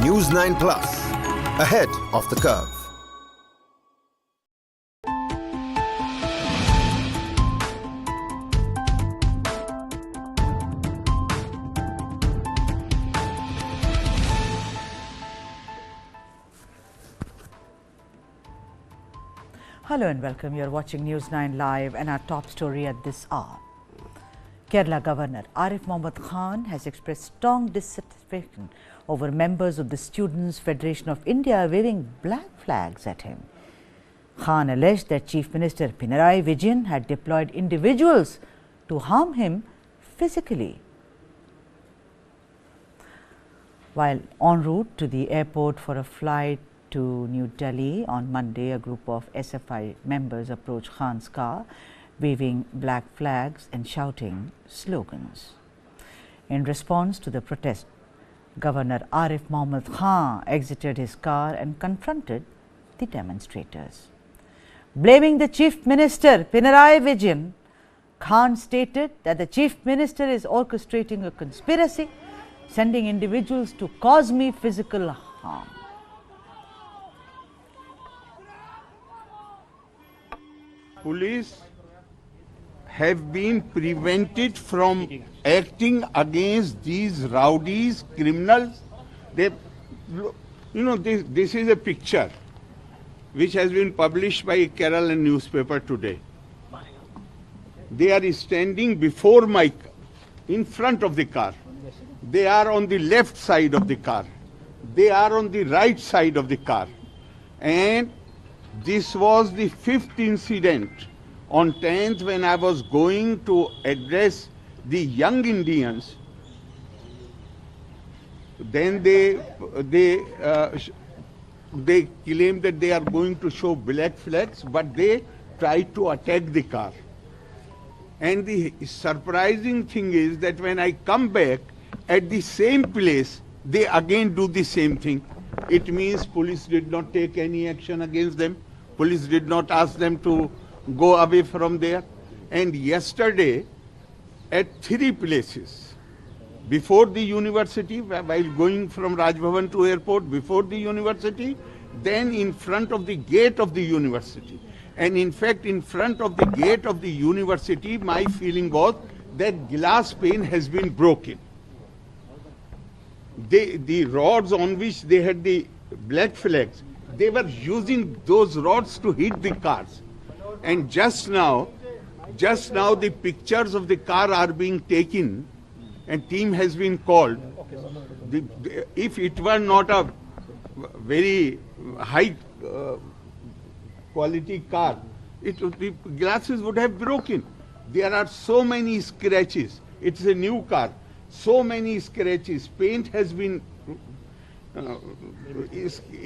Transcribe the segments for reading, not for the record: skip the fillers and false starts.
News 9 Plus, ahead of the curve. Hello and welcome. You are watching News 9 Live, and our top story at this hour. Kerala Governor Arif Mohammed Khan has expressed strong dissatisfaction over members of the Students' Federation of India waving black flags at him. Khan alleged that Chief Minister Pinarayi Vijayan had deployed individuals to harm him physically. While en route to the airport for a flight to New Delhi on Monday, a group of SFI members approached Khan's car, waving black flags and shouting slogans. In response to the protest, Governor Arif Mohammed Khan exited his car and confronted the demonstrators. Blaming the Chief Minister Pinarayi Vijayan, Khan stated that the Chief Minister is orchestrating a conspiracy, sending individuals to cause me physical harm. Police have been prevented from acting against these rowdies, criminals. They, this is a picture which has been published by a Kerala newspaper today. They are standing before in front of the car. They are on the left side of the car. They are on the right side of the car. And this was the 5th incident on 10th when I was going to address the young Indians. Then they claim that they are going to show black flags, but they try to attack the car. And the surprising thing is that when I come back at the same place, they again do the same thing. It means police did not take any action against them. Police did not ask them to go away from there. And yesterday, at 3 places, before the university, while going from Raj Bhavan to airport, before the university, then in front of the gate of the university. And in fact, in front of the gate of the university, my feeling was that glass pane has been broken. The rods on which they had the black flags, they were using those rods to hit the cars. And just now the pictures of the car are being taken and team has been called. If it were not a very high quality car, the glasses would have broken. There are so many scratches. It's a new car. So many scratches. Paint has been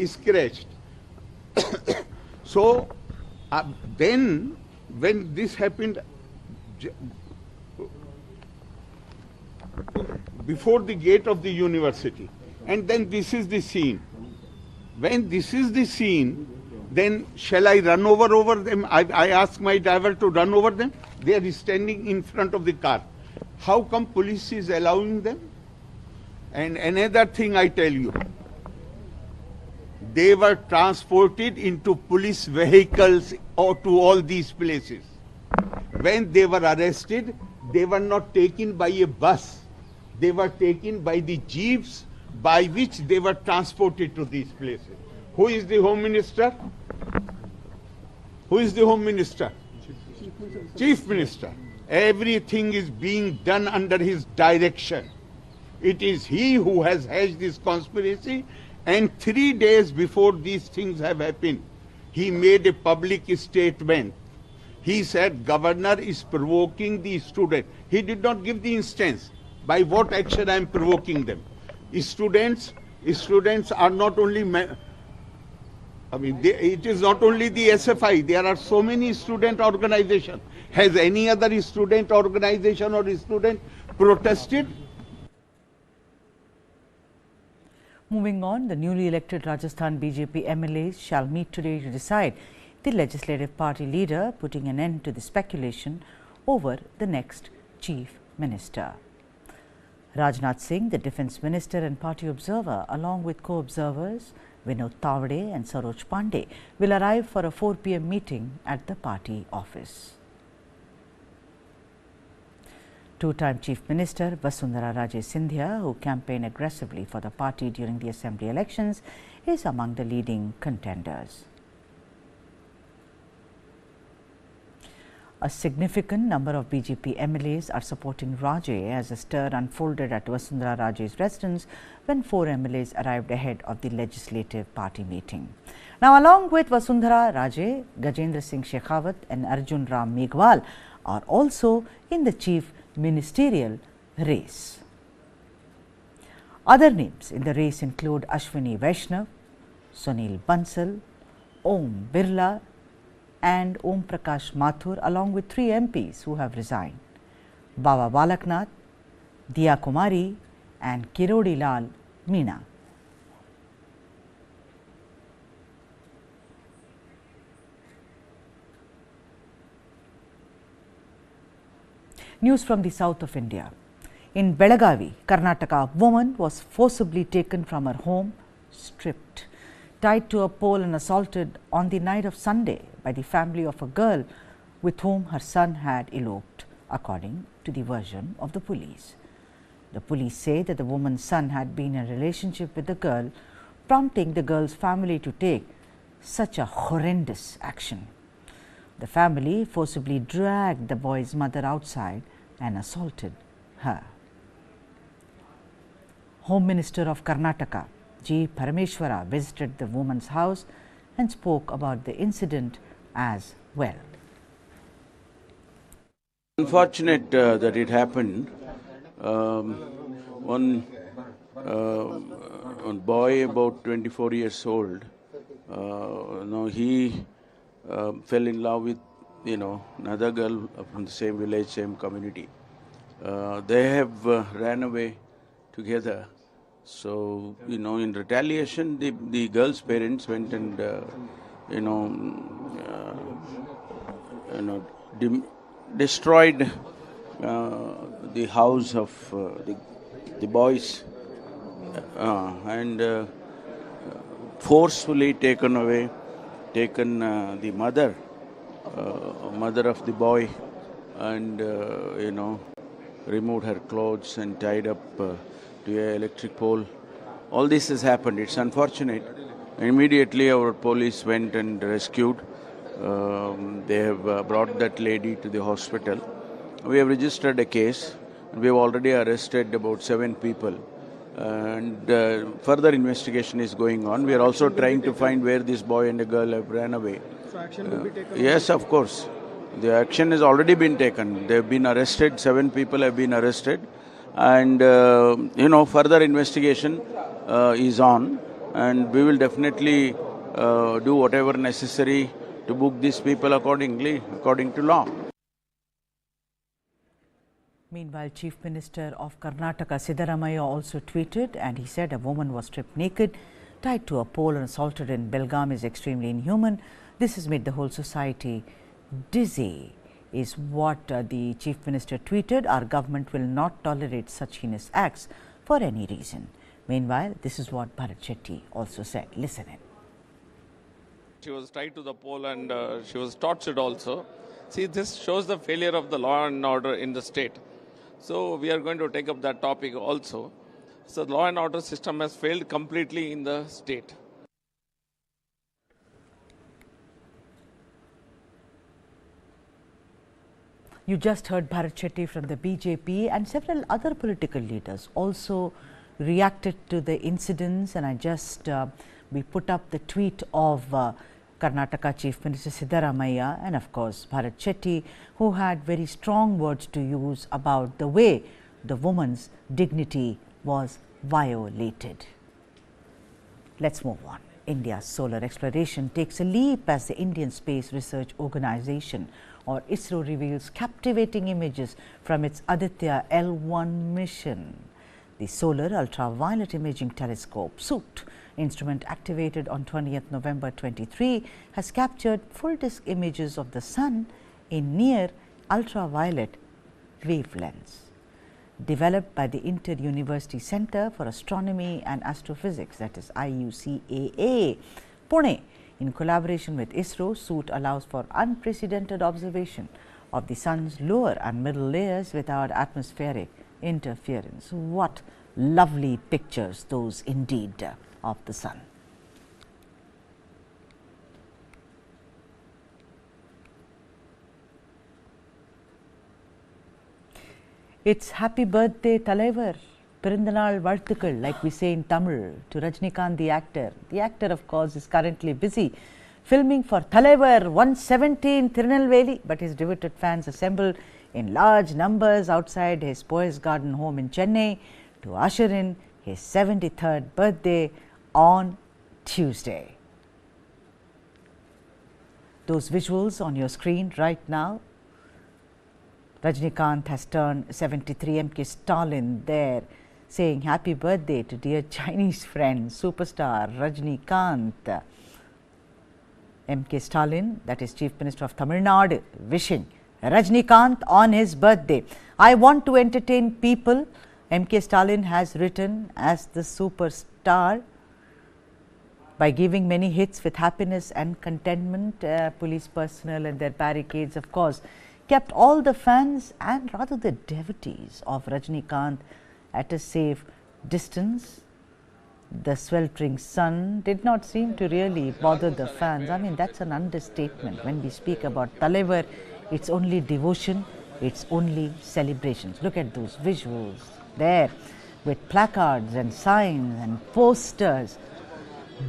scratched. So then when this happened before the gate of the university, and then this is the scene. When this is the scene, then shall I run over them? I ask my driver to run over them. They are standing in front of the car. How come police is allowing them? And another thing I tell you, they were transported into police vehicles or to all these places. When they were arrested, they were not taken by a bus. They were taken by the jeeps by which they were transported to these places. Who is the Home Minister? Who is the Home Minister? Chief Minister. Everything is being done under his direction. It is he who has hatched this conspiracy, and 3 days before these things have happened, he made a public statement. He said governor is provoking the student. He did not give the instance by what action I am provoking them. Students are not only, it is not only the SFI, there are so many student organizations. Has any other student organization or student protested? Moving on, the newly elected Rajasthan BJP MLAs shall meet today to decide the legislative party leader, putting an end to the speculation over the next chief minister. Rajnath Singh, the defence minister and party observer, along with co-observers Vinod Tawade and Saroj Pandey, will arrive for a 4 p.m. meeting at the party office. Two-time Chief Minister Vasundhara Raje Scindia, who campaigned aggressively for the party during the assembly elections, is among the leading contenders. A significant number of BJP MLAs are supporting Raje as a stir unfolded at Vasundhara Raje's residence when 4 MLAs arrived ahead of the legislative party meeting. Now, along with Vasundhara Raje, Gajendra Singh Shekhawat and Arjun Ram Meghwal are also in the chief ministerial race. Other names in the race include Ashwini Vaishnav, Sunil Bansal, Om Birla and Om Prakash Mathur, along with 3 MPs who have resigned: Baba Balaknath, Diya Kumari and Kirodi Lal Meena. News from the south of India. In Belagavi, Karnataka, a woman was forcibly taken from her home, stripped, tied to a pole and assaulted on the night of Sunday by the family of a girl with whom her son had eloped, according to the version of the police. The police say that the woman's son had been in a relationship with the girl, prompting the girl's family to take such a horrendous action. The family forcibly dragged the boy's mother outside and assaulted her. Home Minister of Karnataka, G. Parameshwara, visited the woman's house and spoke about the incident as well. Unfortunate that it happened. One boy about 24 years old, now he fell in love with another girl from the same village, same community. They have ran away together. So in retaliation, the girl's parents went and destroyed the house of the boys and forcefully taken the mother of the boy, and removed her clothes and tied up to an electric pole. All this has happened. It's unfortunate. Immediately our police went and rescued. They have brought that lady to the hospital. We have registered a case. We have already arrested about 7 people. And further investigation is going on. We are also trying to find where this boy and the girl have ran away. So action will be taken? Yes, of course. The action has already been taken. They have been arrested. 7 people have been arrested. And, further investigation is on. And we will definitely do whatever necessary to book these people according to law. Meanwhile, Chief Minister of Karnataka Siddaramaiah also tweeted, and he said a woman was stripped naked, tied to a pole and assaulted in Belgaum is extremely inhuman. This has made the whole society dizzy, is what the Chief Minister tweeted. Our government will not tolerate such heinous acts for any reason. Meanwhile, this is what Bharat Shetty also said. Listen in. She was tied to the pole and she was tortured also. See, this shows the failure of the law and order in the state. So we are going to take up that topic also. So the law and order system has failed completely in the state. You just heard Bharat Shetty from the BJP, and several other political leaders also reacted to the incidents, and I just we put up the tweet of Karnataka Chief Minister Siddaramaiah and of course Bharat Shetty, who had very strong words to use about the way the woman's dignity was violated. Let's move on. India's solar exploration takes a leap as the Indian Space Research Organization, or ISRO, reveals captivating images from its Aditya L1 mission. The Solar Ultraviolet Imaging Telescope, SUT, instrument activated on 20th November 23, has captured full disk images of the sun in near ultraviolet wavelengths. developed by the Inter-University Center for Astronomy and Astrophysics, that is IUCAA, Pune. In collaboration with ISRO, suit allows for unprecedented observation of the sun's lower and middle layers without atmospheric interference. What lovely pictures those indeed of the sun. It's happy birthday Talaivar, Pirandanal Varthukal, like we say in Tamil, to Rajinikanth the actor. The actor of course is currently busy filming for Talaivar 170 in Tirunelveli, but his devoted fans assembled in large numbers outside his Poise Garden home in Chennai to usher in his 73rd birthday on Tuesday. Those visuals on your screen right now. Rajinikanth has turned 73. MK Stalin there saying happy birthday to dear Chinese friend superstar Rajinikanth. MK Stalin, that is Chief Minister of Tamil Nadu, wishing Rajinikanth on his birthday. I want to entertain people, MK Stalin has written as the superstar by giving many hits with happiness and contentment. Police personnel and their barricades of course kept all the fans and rather the devotees of Rajinikanth at a safe distance. The sweltering sun did not seem to really bother the fans. I mean, that's an understatement. When we speak about Talaivar, it's only devotion, it's only celebrations. Look at those visuals there with placards and signs and posters.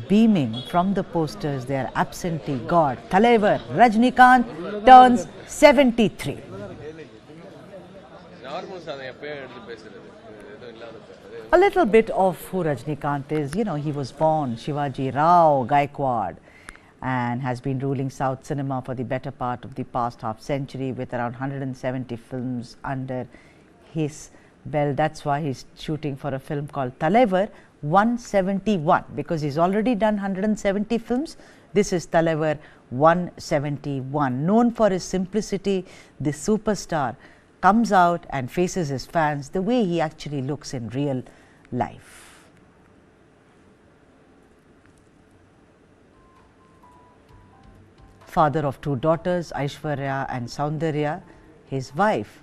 Beaming from the posters, their absentee god Talaivar Rajinikanth turns 73. A little bit of who Rajinikanth is. You know, he was born Shivaji Rao Gaikwad and has been ruling South cinema for the better part of the past half century with around 170 films under his belt. That's why he's shooting for a film called Talaivar 171, because he's already done 170 films. This is Talaivar 171. Known for his simplicity, the superstar comes out and faces his fans the way he actually looks in real life. Father of two daughters, Aishwarya and Saundarya, his wife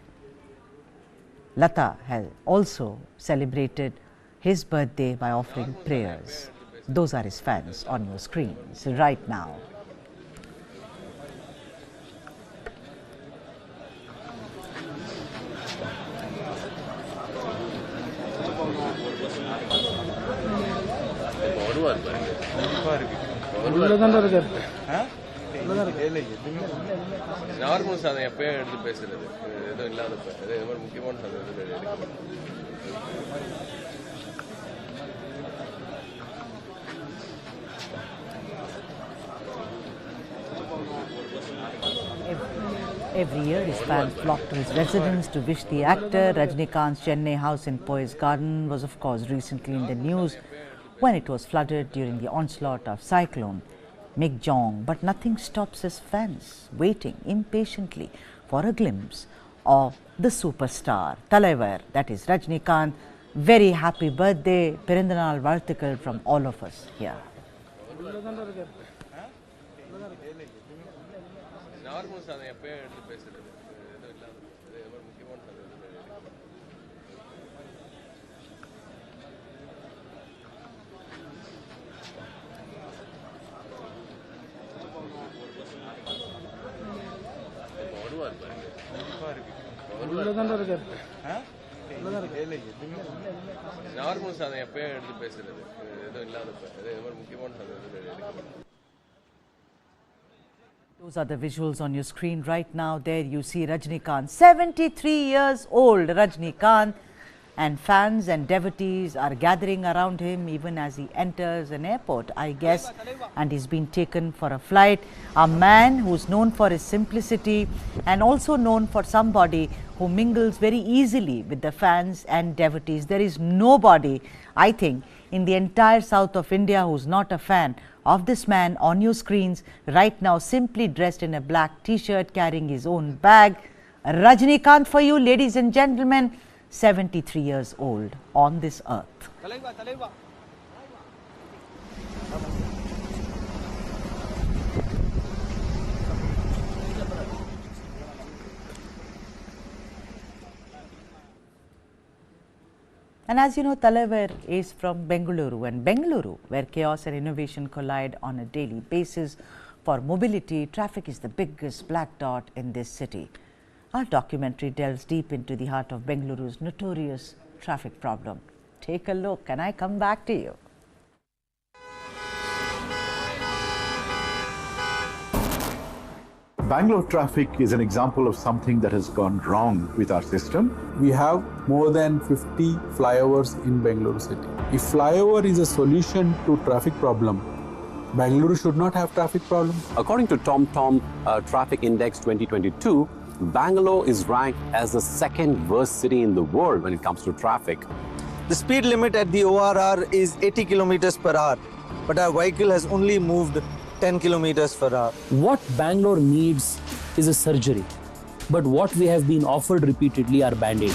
Lata has also celebrated his birthday by offering prayers. Those are his fans on your screens right now. Every year, his fans flock to his residence to wish the actor. Rajinikanth's Chennai house in Poise Garden was of course recently in the news when it was flooded during the onslaught of cyclone Migjong. But nothing stops his fans waiting impatiently for a glimpse of the superstar Talaivar, that is Rajinikanth. Very happy birthday, Pirandanal Varthukal from all of us here. Those are the visuals on your screen right now. There you see Rajinikanth, 73 years old Rajinikanth, and fans and devotees are gathering around him even as he enters an airport, I guess, and he's been taken for a flight. A man who's known for his simplicity and also known for somebody who mingles very easily with the fans and devotees. There is nobody, I think, in the entire south of India who's not a fan of this man on your screens right now, simply dressed in a black t-shirt, carrying his own bag. Rajinikanth for you, ladies and gentlemen. 73 years old on this earth. And as you know, Talaver is from Bengaluru, and Bengaluru, where chaos and innovation collide on a daily basis. For mobility, traffic is the biggest black dot in this city. Our documentary delves deep into the heart of Bengaluru's notorious traffic problem. Take a look and I come back to you. Bangalore traffic is an example of something that has gone wrong with our system. We have more than 50 flyovers in Bengaluru city. If flyover is a solution to traffic problem, Bengaluru should not have traffic problem. According to TomTom Traffic Index 2022, Bangalore is ranked as the second worst city in the world when it comes to traffic. The speed limit at the ORR is 80 kilometers per hour, but our vehicle has only moved 10 kilometers per hour. What Bangalore needs is a surgery, but what we have been offered repeatedly are band-aids.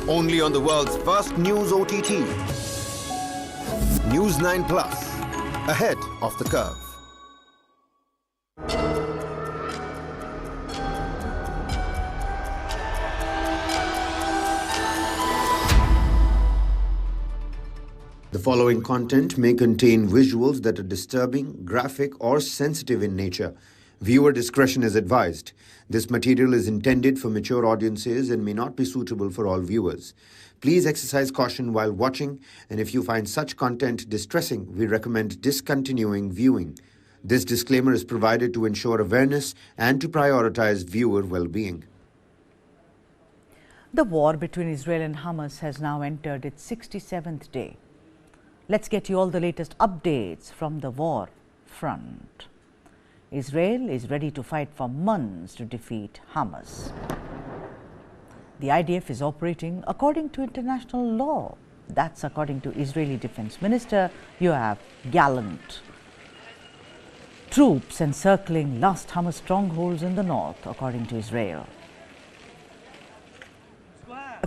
Only on the world's first news OTT. News 9 Plus, ahead of the curve. The following content may contain visuals that are disturbing, graphic, or sensitive in nature. Viewer discretion is advised. This material is intended for mature audiences and may not be suitable for all viewers. Please exercise caution while watching, and if you find such content distressing, we recommend discontinuing viewing. This disclaimer is provided to ensure awareness and to prioritize viewer well-being. The war between Israel and Hamas has now entered its 67th day. Let's get you all the latest updates from the war front. Israel is ready to fight for months to defeat Hamas. The IDF is operating according to international law. That's according to Israeli Defense Minister Yoav Gallant. Troops encircling last Hamas strongholds in the north, according to Israel.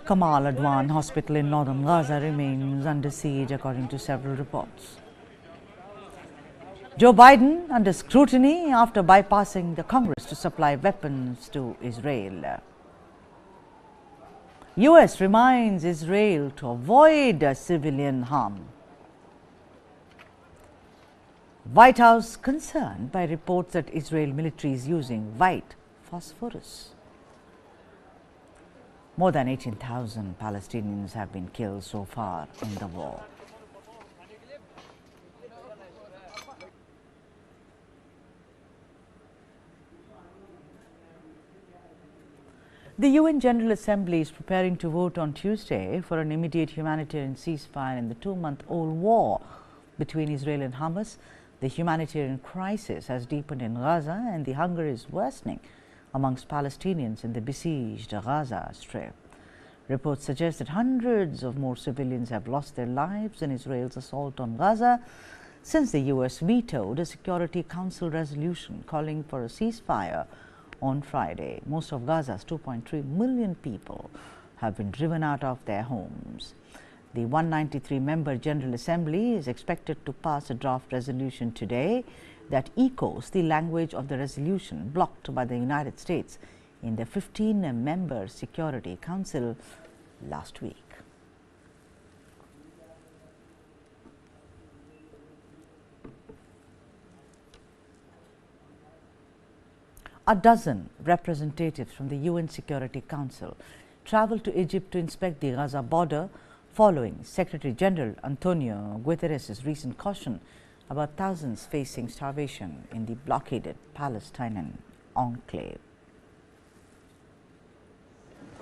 Kamal Adwan Hospital in northern Gaza remains under siege, according to several reports. Joe Biden under scrutiny after bypassing the Congress to supply weapons to Israel. US reminds Israel to avoid civilian harm. White House concerned by reports that Israel military is using white phosphorus. More than 18,000 Palestinians have been killed so far in the war. The UN General Assembly is preparing to vote on Tuesday for an immediate humanitarian ceasefire in the two-month-old war between Israel and Hamas. The humanitarian crisis has deepened in Gaza and the hunger is worsening amongst Palestinians in the besieged Gaza Strip. Reports suggest that hundreds of more civilians have lost their lives in Israel's assault on Gaza since the US vetoed a Security Council resolution calling for a ceasefire on Friday. Most of Gaza's 2.3 million people have been driven out of their homes. The 193-member General Assembly is expected to pass a draft resolution today that echoes the language of the resolution blocked by the United States in the 15-member Security Council last week. A dozen representatives from the UN Security Council traveled to Egypt to inspect the Gaza border following Secretary General Antonio Guterres' recent caution about thousands facing starvation in the blockaded Palestinian enclave.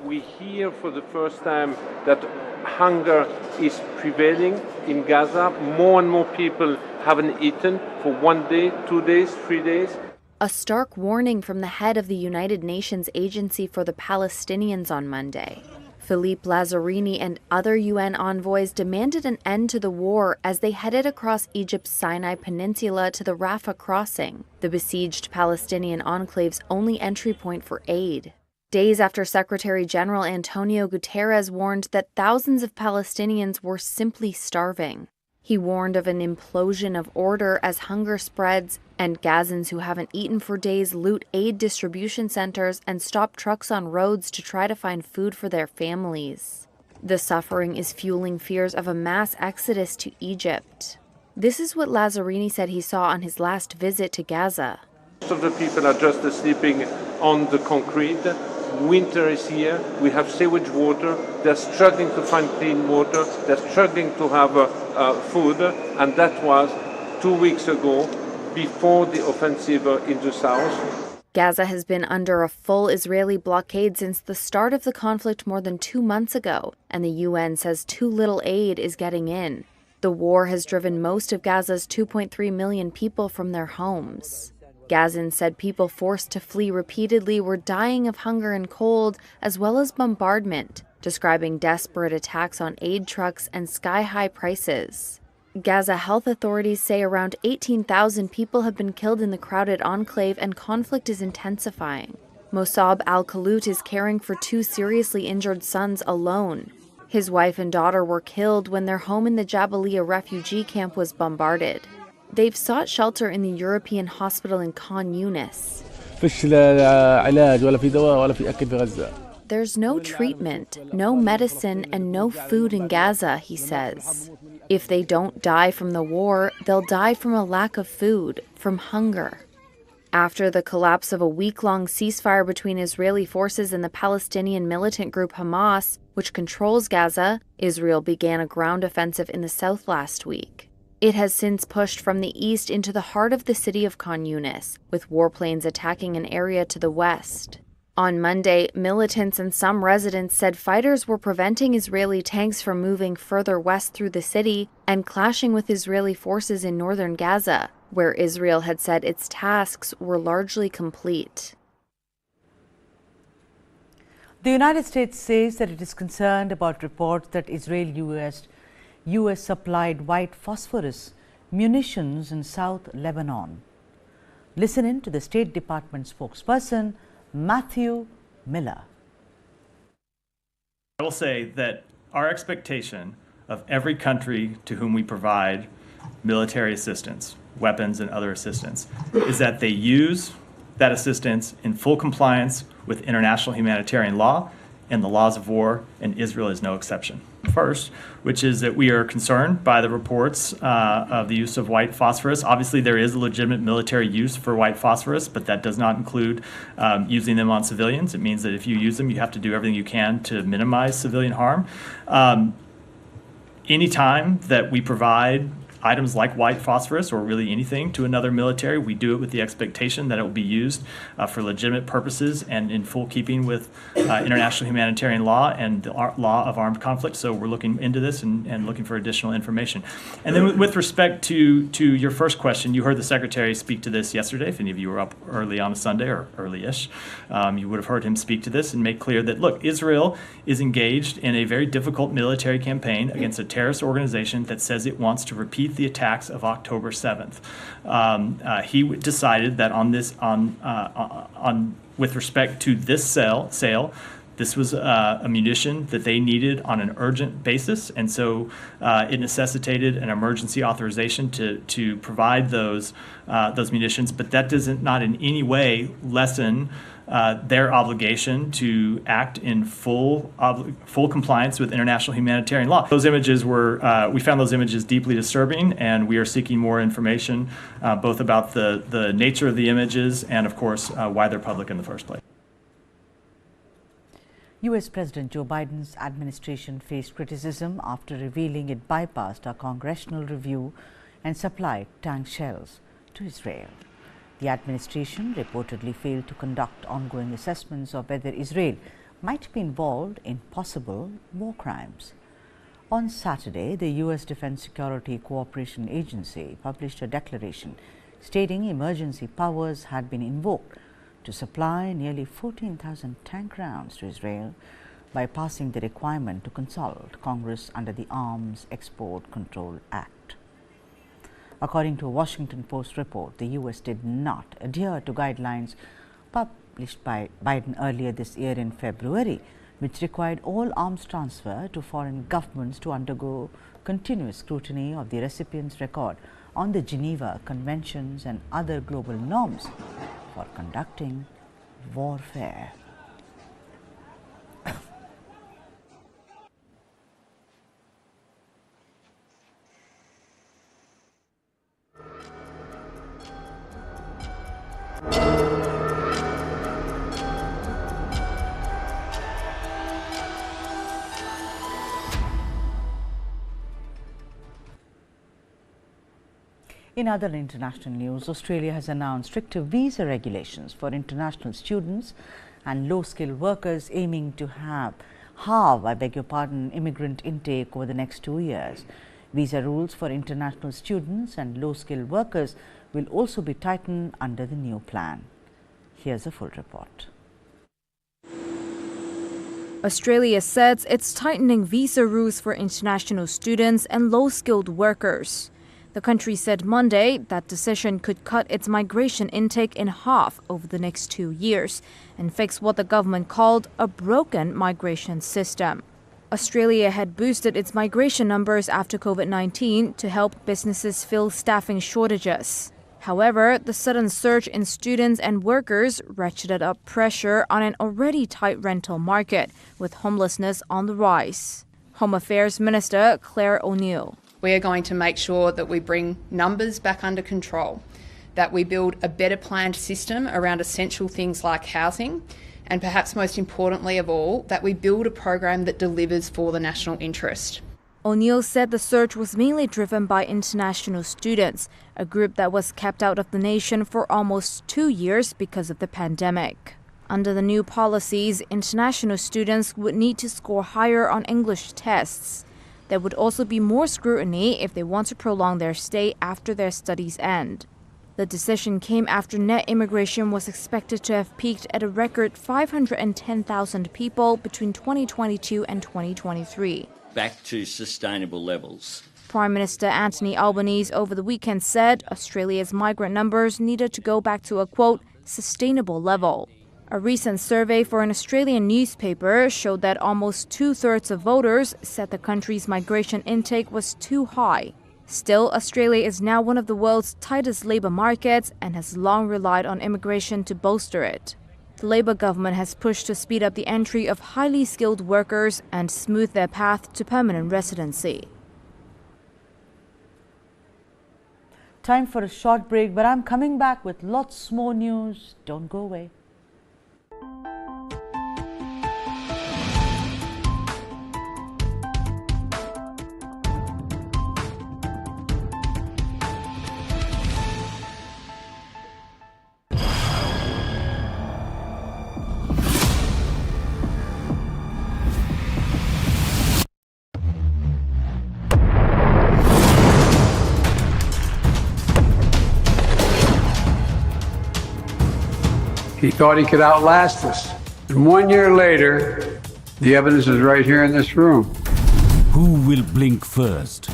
We hear for the first time that hunger is prevailing in Gaza. More and more people haven't eaten for 1 day, 2 days, 3 days. A stark warning from the head of the United Nations Agency for the Palestinians on Monday. Philippe Lazzarini and other UN envoys demanded an end to the war as they headed across Egypt's Sinai Peninsula to the Rafah crossing, the besieged Palestinian enclave's only entry point for aid. Days after Secretary General Antonio Guterres warned that thousands of Palestinians were simply starving. He warned of an implosion of order as hunger spreads and Gazans who haven't eaten for days loot aid distribution centers and stop trucks on roads to try to find food for their families. The suffering is fueling fears of a mass exodus to Egypt. This is what Lazzarini said he saw on his last visit to Gaza. Most of the people are just sleeping on the concrete. Winter is here. We have sewage water. They're struggling to find clean water. They're struggling to have food. And that was 2 weeks ago, before the offensive in the south. Gaza has been under a full Israeli blockade since the start of the conflict more than 2 months ago, and the UN says too little aid is getting in. The war has driven most of Gaza's 2.3 million people from their homes. Gazans said people forced to flee repeatedly were dying of hunger and cold, as well as bombardment, describing desperate attacks on aid trucks and sky-high prices. Gaza health authorities say around 18,000 people have been killed in the crowded enclave and conflict is intensifying. Mossab al-Khalut is caring for 2 seriously injured sons alone. His wife and daughter were killed when their home in the Jabalia refugee camp was bombarded. They've sought shelter in the European hospital in Khan Yunis. There's no treatment, no medicine, and no food in Gaza, he says. If they don't die from the war, they'll die from a lack of food, from hunger. After the collapse of a week-long ceasefire between Israeli forces and the Palestinian militant group Hamas, which controls Gaza, Israel began a ground offensive in the south last week. It has since pushed from the east into the heart of the city of Khan Yunis, with warplanes attacking an area to the west. On Monday, militants and some residents said fighters were preventing Israeli tanks from moving further west through the city and clashing with Israeli forces in northern Gaza, where Israel had said its tasks were largely complete. The United States says that it is concerned about reports that U.S. supplied white phosphorus munitions in South Lebanon. Listen in to the State Department spokesperson, Matthew Miller. I will say that our expectation of every country to whom we provide military assistance, weapons and other assistance, is that they use that assistance in full compliance with international humanitarian law and the laws of war, and Israel is no exception. First, which is that we are concerned by the reports of the use of white phosphorus. Obviously, there is a legitimate military use for white phosphorus, but that does not include using them on civilians. It means that if you use them, you have to do everything you can to minimize civilian harm. Anytime that we provide items like white phosphorus or really anything to another military, we do it with the expectation that it will be used for legitimate purposes and in full keeping with international humanitarian law and the law of armed conflict. So we're looking into this and looking for additional information. And then with respect to your first question, you heard the Secretary speak to this yesterday. If any of you were up early on a Sunday or early-ish, you would have heard him speak to this and make clear that, look, Israel is engaged in a very difficult military campaign against a terrorist organization that says it wants to repeat the attacks of October 7th. He decided that with respect to this sale, this was a munition that they needed on an urgent basis, and so it necessitated an emergency authorization to provide those munitions. But that does not in any way lessen their obligation to act in full compliance with international humanitarian law. Those images we found those images deeply disturbing, and we are seeking more information both about the nature of the images and, of course, why they're public in the first place. U.S. President Joe Biden's administration faced criticism after revealing it bypassed a congressional review and supplied tank shells to Israel. The administration reportedly failed to conduct ongoing assessments of whether Israel might be involved in possible war crimes. On Saturday, the U.S. Defense Security Cooperation Agency published a declaration stating emergency powers had been invoked to supply nearly 14,000 tank rounds to Israel by passing the requirement to consult Congress under the Arms Export Control Act. According to a Washington Post report, the U.S. did not adhere to guidelines published by Biden earlier this year in February, which required all arms transfer to foreign governments to undergo continuous scrutiny of the recipient's record on the Geneva Conventions and other global norms for conducting warfare. In other international news, Australia has announced stricter visa regulations for international students and low-skilled workers, aiming to halve immigrant intake over the next 2 years. Visa rules for international students and low-skilled workers will also be tightened under the new plan. Here's a full report. Australia says it's tightening visa rules for international students and low-skilled workers. The country said Monday that decision could cut its migration intake in half over the next 2 years and fix what the government called a broken migration system. Australia had boosted its migration numbers after COVID-19 to help businesses fill staffing shortages. However, the sudden surge in students and workers ratcheted up pressure on an already tight rental market, with homelessness on the rise. Home Affairs Minister Claire O'Neill. We are going to make sure that we bring numbers back under control, that we build a better planned system around essential things like housing, and perhaps most importantly of all, that we build a program that delivers for the national interest. O'Neill said the surge was mainly driven by international students, a group that was kept out of the nation for almost 2 years because of the pandemic. Under the new policies, international students would need to score higher on English tests. There would also be more scrutiny if they want to prolong their stay after their studies end. The decision came after net immigration was expected to have peaked at a record 510,000 people between 2022 and 2023. Back to sustainable levels. Prime Minister Anthony Albanese over the weekend said Australia's migrant numbers needed to go back to a, quote, sustainable level. A recent survey for an Australian newspaper showed that almost 2/3 of voters said the country's migration intake was too high. Still, Australia is now one of the world's tightest labour markets and has long relied on immigration to bolster it. The Labour government has pushed to speed up the entry of highly skilled workers and smooth their path to permanent residency. Time for a short break, but I'm coming back with lots more news. Don't go away. He thought he could outlast us. And 1 year later, the evidence is right here in this room. Who will blink first?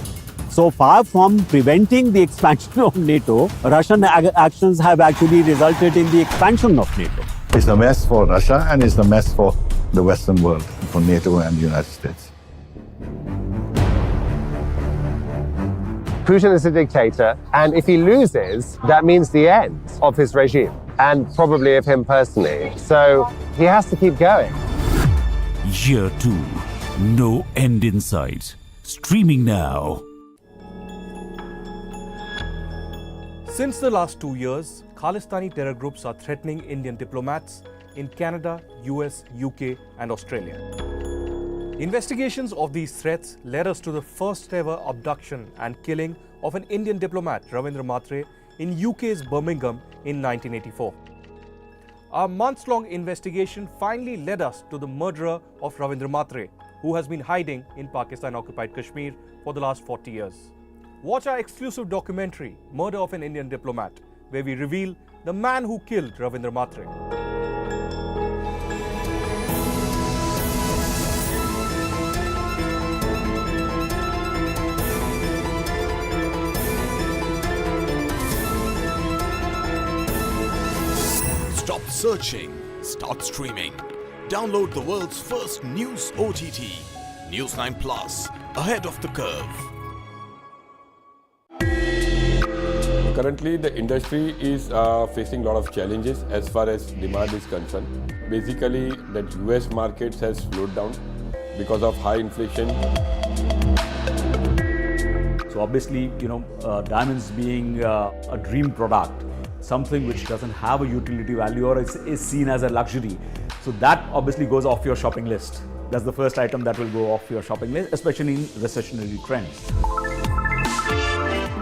So far from preventing the expansion of NATO, Russian actions have actually resulted in the expansion of NATO. It's a mess for Russia and it's a mess for the Western world, for NATO and the United States. Putin is a dictator, and if he loses, that means the end of his regime, and probably of him personally. So he has to keep going. Year 2, no end in sight. Streaming now. Since the last 2 years, Khalistani terror groups are threatening Indian diplomats in Canada, US, UK, and Australia. Investigations of these threats led us to the first ever abduction and killing of an Indian diplomat, Ravindra Matre, in UK's Birmingham in 1984. Our months-long investigation finally led us to the murderer of Ravindra Matre, who has been hiding in Pakistan-occupied Kashmir for the last 40 years. Watch our exclusive documentary, Murder of an Indian Diplomat, where we reveal the man who killed Ravindra Matre. searching, start streaming. Download the world's first news OTT, News 9 Plus, ahead of the curve. Currently, the industry is facing a lot of challenges as far as demand is concerned. Basically, the US markets has slowed down because of high inflation. So obviously, diamonds being a dream product, something which doesn't have a utility value or is seen as a luxury. So that obviously goes off your shopping list. That's the first item that will go off your shopping list, especially in recessionary trends.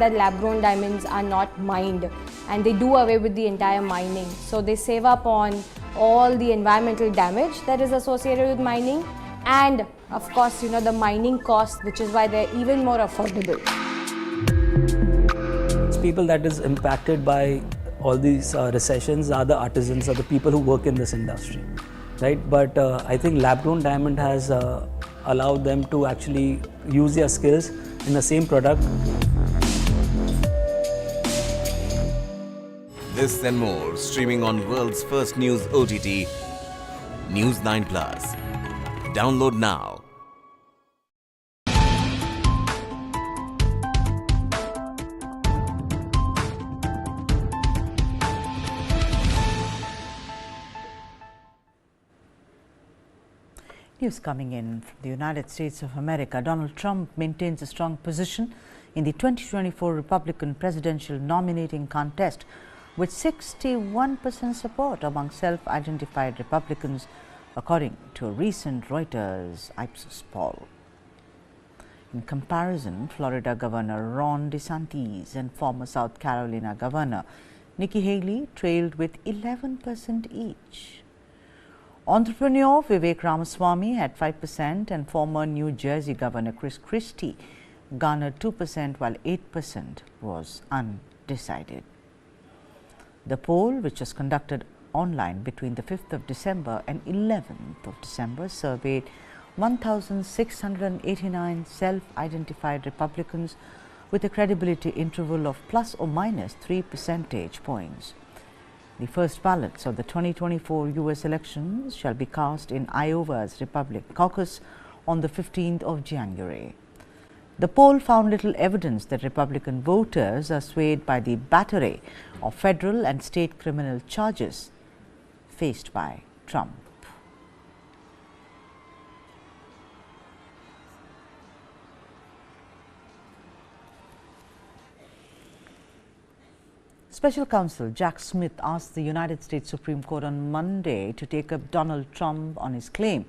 That lab-grown diamonds are not mined, and they do away with the entire mining. So they save up on all the environmental damage that is associated with mining, and of course, the mining cost, which is why they're even more affordable. People that is impacted by all these recessions are the artisans, are the people who work in this industry, right? But I think lab-grown diamond has allowed them to actually use their skills in the same product. This and more streaming on world's first news OTT, News 9 Plus. Download now. News coming in from the United States of America. Donald Trump maintains a strong position in the 2024 Republican presidential nominating contest, with 61% support among self-identified Republicans, according to a recent Reuters Ipsos poll. In comparison, Florida Governor Ron DeSantis and former South Carolina Governor Nikki Haley trailed with 11% each. Entrepreneur Vivek Ramaswamy had 5% and former New Jersey Governor Chris Christie garnered 2%, while 8% was undecided. The poll, which was conducted online between the 5th of December and 11th of December, surveyed 1,689 self-identified Republicans with a credibility interval of plus or minus 3 percentage points. The first ballots of the 2024 U.S. elections shall be cast in Iowa's Republican caucus on the 15th of January. The poll found little evidence that Republican voters are swayed by the battery of federal and state criminal charges faced by Trump. Special Counsel Jack Smith asked the United States Supreme Court on Monday to take up Donald Trump on his claim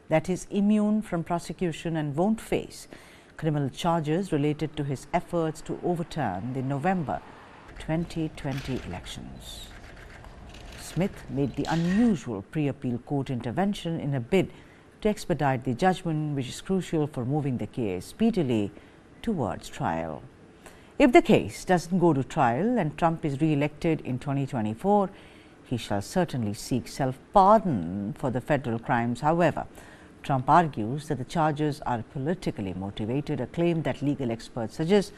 that he is immune from prosecution and won't face criminal charges related to his efforts to overturn the November 2020 elections. Smith made the unusual pre-appeal court intervention in a bid to expedite the judgment, which is crucial for moving the case speedily towards trial. If the case doesn't go to trial and Trump is re-elected in 2024, he shall certainly seek self-pardon for the federal crimes. However, Trump argues that the charges are politically motivated, a claim that legal experts suggest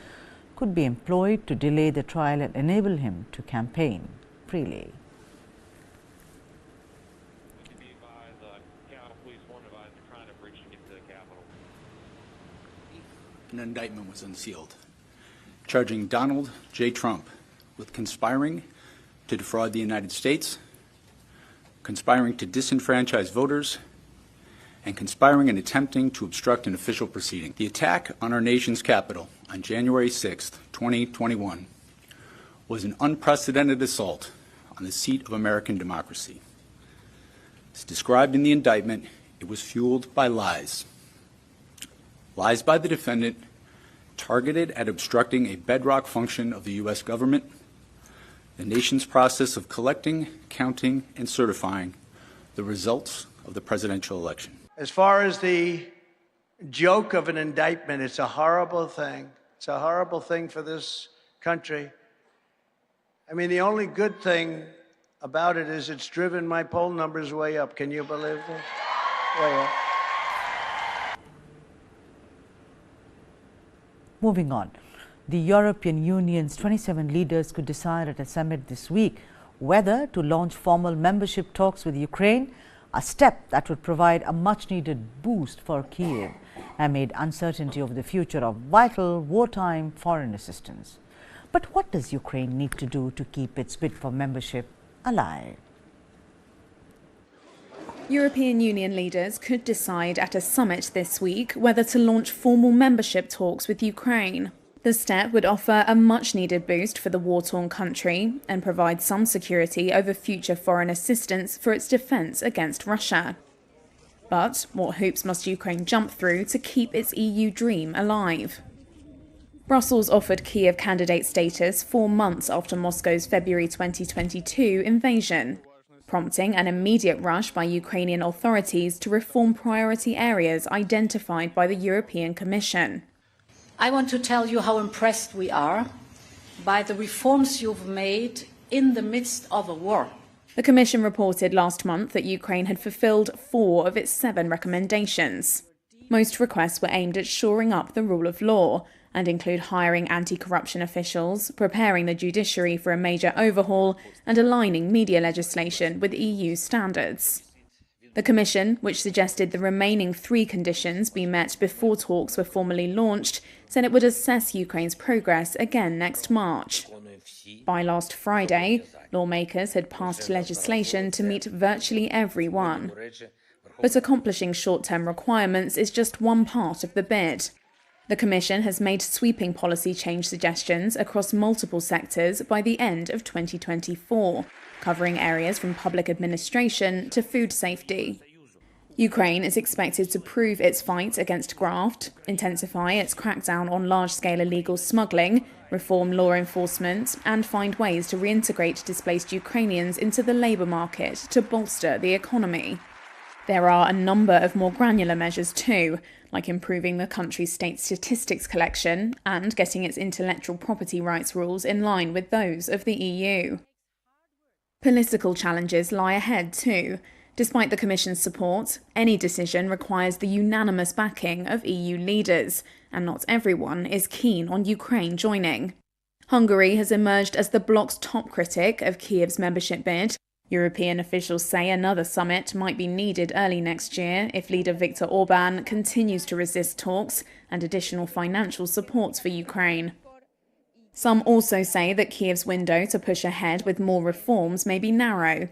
could be employed to delay the trial and enable him to campaign freely. An indictment was unsealed, charging Donald J. Trump with conspiring to defraud the United States, conspiring to disenfranchise voters, and conspiring and attempting to obstruct an official proceeding. The attack on our nation's capital on January 6, 2021, was an unprecedented assault on the seat of American democracy. As described in the indictment, it was fueled by lies. Lies by the defendant targeted at obstructing a bedrock function of the U.S. government, the nation's process of collecting, counting, and certifying the results of the presidential election. As far as the joke of an indictment, it's a horrible thing. It's a horrible thing for this country. I mean, the only good thing about it is it's driven my poll numbers way up. Can you believe that? Way up. Moving on, the European Union's 27 leaders could decide at a summit this week whether to launch formal membership talks with Ukraine, a step that would provide a much-needed boost for Kyiv amid uncertainty over the future of vital wartime foreign assistance. But what does Ukraine need to do to keep its bid for membership alive? European Union leaders could decide at a summit this week whether to launch formal membership talks with Ukraine. The step would offer a much-needed boost for the war-torn country and provide some security over future foreign assistance for its defence against Russia. But what hoops must Ukraine jump through to keep its EU dream alive? Brussels offered Kyiv candidate status 4 months after Moscow's February 2022 invasion, prompting an immediate rush by Ukrainian authorities to reform priority areas identified by the European Commission. I want to tell you how impressed we are by the reforms you've made in the midst of a war. The Commission reported last month that Ukraine had fulfilled 4 of its 7 recommendations. Most requests were aimed at shoring up the rule of law and include hiring anti-corruption officials, preparing the judiciary for a major overhaul, and aligning media legislation with EU standards. The Commission, which suggested the remaining 3 conditions be met before talks were formally launched, said it would assess Ukraine's progress again next March. By last Friday, lawmakers had passed legislation to meet virtually everyone. But accomplishing short-term requirements is just one part of the bid. The Commission has made sweeping policy change suggestions across multiple sectors by the end of 2024, covering areas from public administration to food safety. Ukraine is expected to prove its fight against graft, intensify its crackdown on large-scale illegal smuggling, reform law enforcement, and find ways to reintegrate displaced Ukrainians into the labour market to bolster the economy. There are a number of more granular measures too, like improving the country's state statistics collection and getting its intellectual property rights rules in line with those of the EU. Political challenges lie ahead too. Despite the Commission's support, any decision requires the unanimous backing of EU leaders, and not everyone is keen on Ukraine joining. Hungary has emerged as the bloc's top critic of Kyiv's membership bid. European officials say another summit might be needed early next year if leader Viktor Orban continues to resist talks and additional financial support for Ukraine. Some also say that Kyiv's window to push ahead with more reforms may be narrow.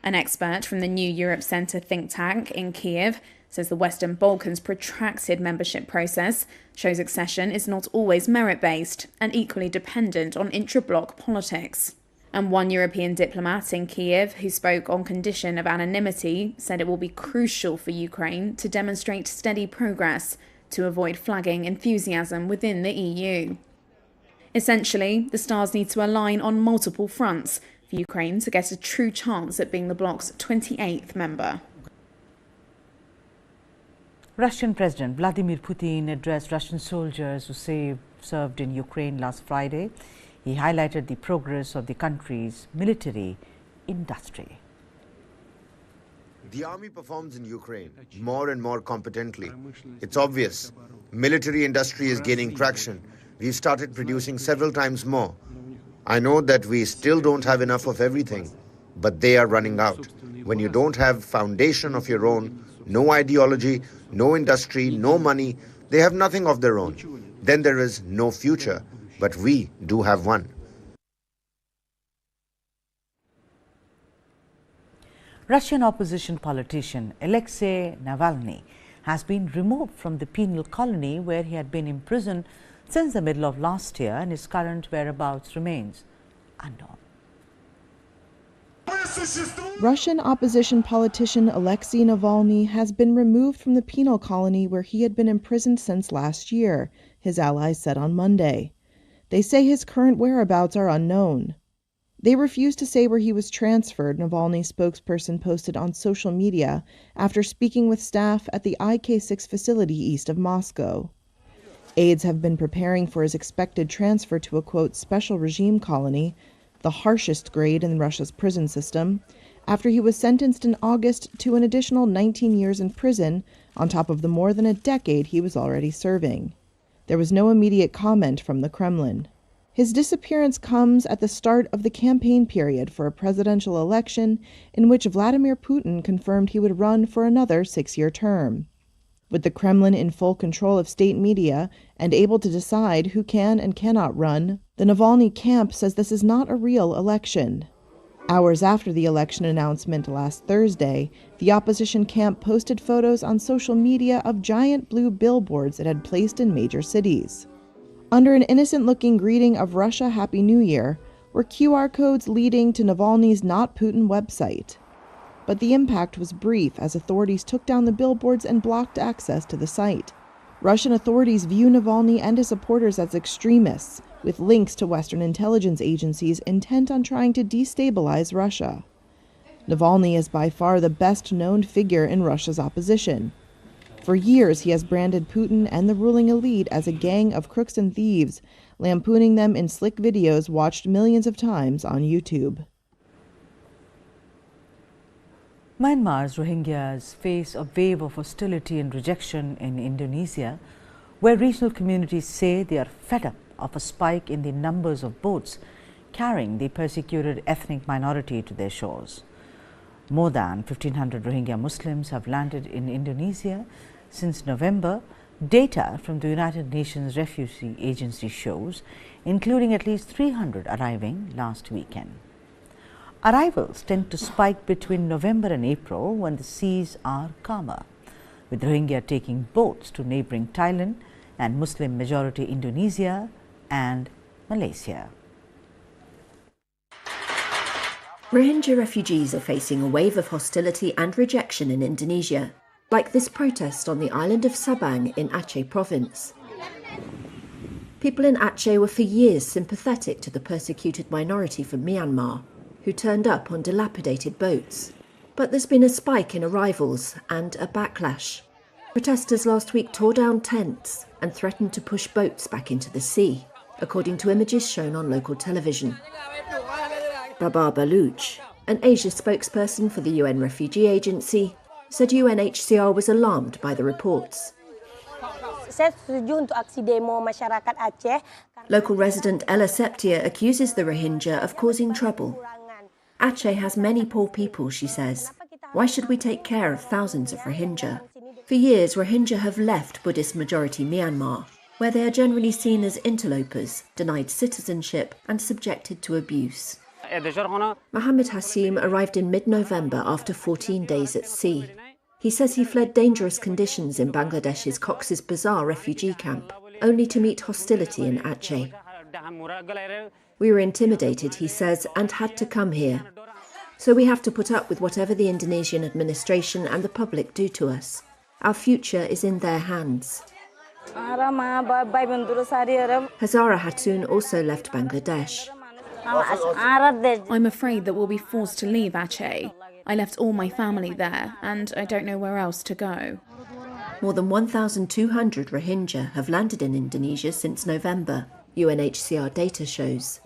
An expert from the New Europe Centre think tank in Kyiv says the Western Balkans' protracted membership process shows accession is not always merit-based and equally dependent on intra-bloc politics. And one European diplomat in Kyiv, who spoke on condition of anonymity, said it will be crucial for Ukraine to demonstrate steady progress to avoid flagging enthusiasm within the EU. Essentially, the stars need to align on multiple fronts for Ukraine to get a true chance at being the bloc's 28th member. Russian President Vladimir Putin addressed Russian soldiers who served in Ukraine last Friday. He highlighted the progress of the country's military industry. The army performs in Ukraine more and more competently. It's obvious. Military industry is gaining traction. We've started producing several times more. I know that we still don't have enough of everything, but they are running out. When you don't have foundation of your own, no ideology, no industry, no money, they have nothing of their own. Then there is no future. But we do have one. Russian opposition politician Alexei Navalny has been removed from the penal colony where he had been imprisoned since the middle of last year, and his current whereabouts remains unknown. Russian opposition politician Alexei Navalny has been removed from the penal colony where he had been imprisoned since last year, his allies said on Monday. They say his current whereabouts are unknown. They refused to say where he was transferred, Navalny's spokesperson posted on social media after speaking with staff at the IK6 facility east of Moscow. Aides have been preparing for his expected transfer to a, quote, special regime colony, the harshest grade in Russia's prison system, after he was sentenced in August to an additional 19 years in prison on top of the more than a decade he was already serving. There was no immediate comment from the Kremlin. His disappearance comes at the start of the campaign period for a presidential election in which Vladimir Putin confirmed he would run for another 6-year term. With the Kremlin in full control of state media and able to decide who can and cannot run, the Navalny camp says this is not a real election. Hours after the election announcement last Thursday, the opposition camp posted photos on social media of giant blue billboards it had placed in major cities. Under an innocent-looking greeting of Russia Happy New Year were QR codes leading to Navalny's Not Putin website. But the impact was brief as authorities took down the billboards and blocked access to the site. Russian authorities view Navalny and his supporters as extremists, with links to Western intelligence agencies intent on trying to destabilize Russia. Navalny is by far the best-known figure in Russia's opposition. For years, he has branded Putin and the ruling elite as a gang of crooks and thieves, lampooning them in slick videos watched millions of times on YouTube. Myanmar's Rohingyas face a wave of hostility and rejection in Indonesia, where regional communities say they are fed up of a spike in the numbers of boats carrying the persecuted ethnic minority to their shores. More than 1,500 Rohingya Muslims have landed in Indonesia since November, data from the United Nations Refugee Agency shows, including at least 300 arriving last weekend. Arrivals tend to spike between November and April when the seas are calmer, with Rohingya taking boats to neighboring Thailand and Muslim-majority Indonesia and Malaysia. Rohingya refugees are facing a wave of hostility and rejection in Indonesia, like this protest on the island of Sabang in Aceh province. People in Aceh were for years sympathetic to the persecuted minority from Myanmar, who turned up on dilapidated boats. But there's been a spike in arrivals and a backlash. Protesters last week tore down tents and threatened to push boats back into the sea, according to images shown on local television. Babar Baluch, an Asia spokesperson for the UN Refugee Agency, said UNHCR was alarmed by the reports. Local resident Ella Septia accuses the Rohingya of causing trouble. Aceh has many poor people, she says. Why should we take care of thousands of Rohingya? For years, Rohingya have left Buddhist-majority Myanmar, where they are generally seen as interlopers, denied citizenship and subjected to abuse. Mohammed Hassim arrived in mid-November after 14 days at sea. He says he fled dangerous conditions in Bangladesh's Cox's Bazar refugee camp, only to meet hostility in Aceh. We were intimidated, he says, and had to come here. So we have to put up with whatever the Indonesian administration and the public do to us. Our future is in their hands. Hazara Hatun also left Bangladesh. I'm afraid that we'll be forced to leave Aceh. I left all my family there, and I don't know where else to go. More than 1,200 Rohingya have landed in Indonesia since November, UNHCR data shows.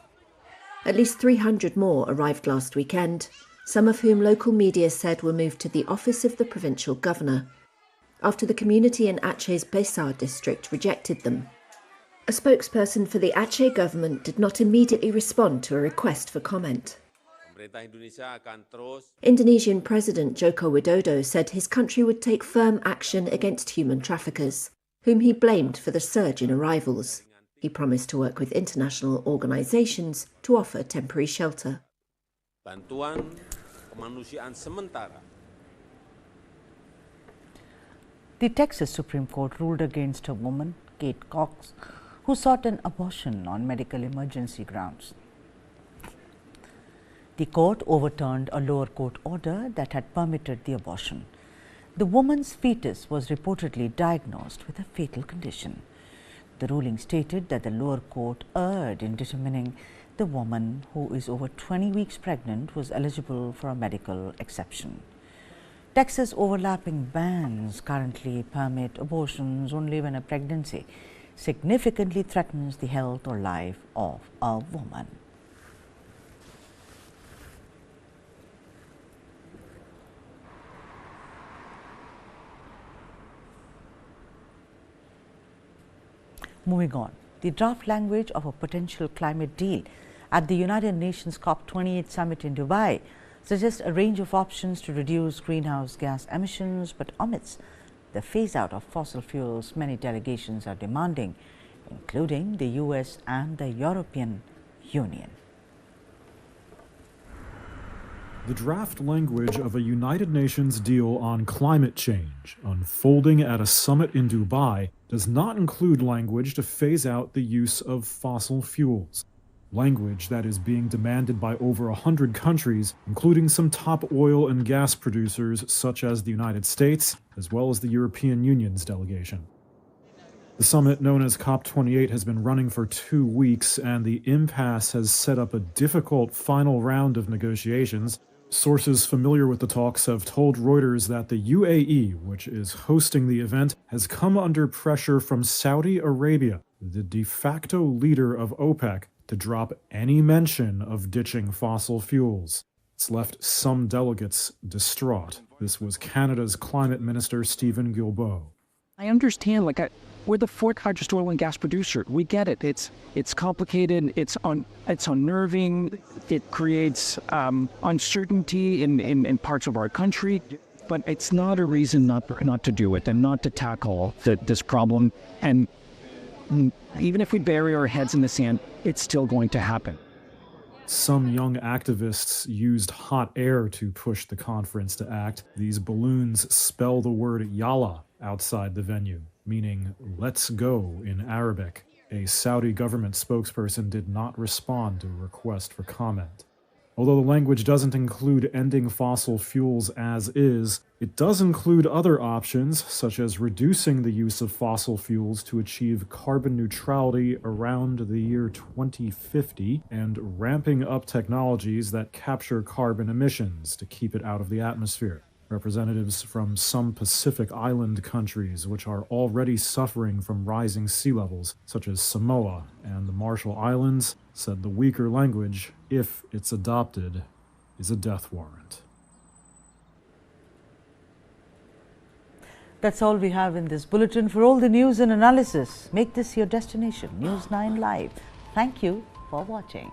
At least 300 more arrived last weekend, some of whom local media said were moved to the office of the provincial governor, after the community in Aceh's Besar district rejected them. A spokesperson for the Aceh government did not immediately respond to a request for comment. Indonesian President Joko Widodo said his country would take firm action against human traffickers, whom he blamed for the surge in arrivals. He promised to work with international organizations to offer temporary shelter. The Texas Supreme Court ruled against a woman, Kate Cox, who sought an abortion on medical emergency grounds. The court overturned a lower court order that had permitted the abortion. The woman's fetus was reportedly diagnosed with a fatal condition. The ruling stated that the lower court erred in determining the woman, who is over 20 weeks pregnant, was eligible for a medical exception. Texas overlapping bans currently permit abortions only when a pregnancy significantly threatens the health or life of a woman. Moving on, the draft language of a potential climate deal at the United Nations COP28 summit in Dubai suggests a range of options to reduce greenhouse gas emissions, but omits the phase out of fossil fuels many delegations are demanding, including the US and the European Union. The draft language of a United Nations deal on climate change unfolding at a summit in Dubai does not include language to phase out the use of fossil fuels. Language that is being demanded by over 100 countries, including some top oil and gas producers such as the United States, as well as the European Union's delegation. The summit, known as COP28, has been running for 2 weeks, and the impasse has set up a difficult final round of negotiations. Sources familiar with the talks have told Reuters that the UAE, which is hosting the event, has come under pressure from Saudi Arabia, the de facto leader of OPEC, to drop any mention of ditching fossil fuels. It's left some delegates distraught. This was Canada's Climate Minister Stephen Guilbeault. I understand, we're the fourth largest oil and gas producer. We get it. It's complicated. It's unnerving. It creates uncertainty in parts of our country. But it's not a reason not to do it and not to tackle this problem. And even if we bury our heads in the sand, it's still going to happen. Some young activists used hot air to push the conference to act. These balloons spell the word Yalla outside the venue, meaning let's go in Arabic. A Saudi government spokesperson did not respond to a request for comment. Although the language doesn't include ending fossil fuels as is, it does include other options, such as reducing the use of fossil fuels to achieve carbon neutrality around the year 2050, and ramping up technologies that capture carbon emissions to keep it out of the atmosphere. Representatives from some Pacific island countries, which are already suffering from rising sea levels, such as Samoa and the Marshall Islands, said the weaker language, if it's adopted, is a death warrant. That's all we have in this bulletin. For all the news and analysis, make this your destination, News 9 Live. Thank you for watching.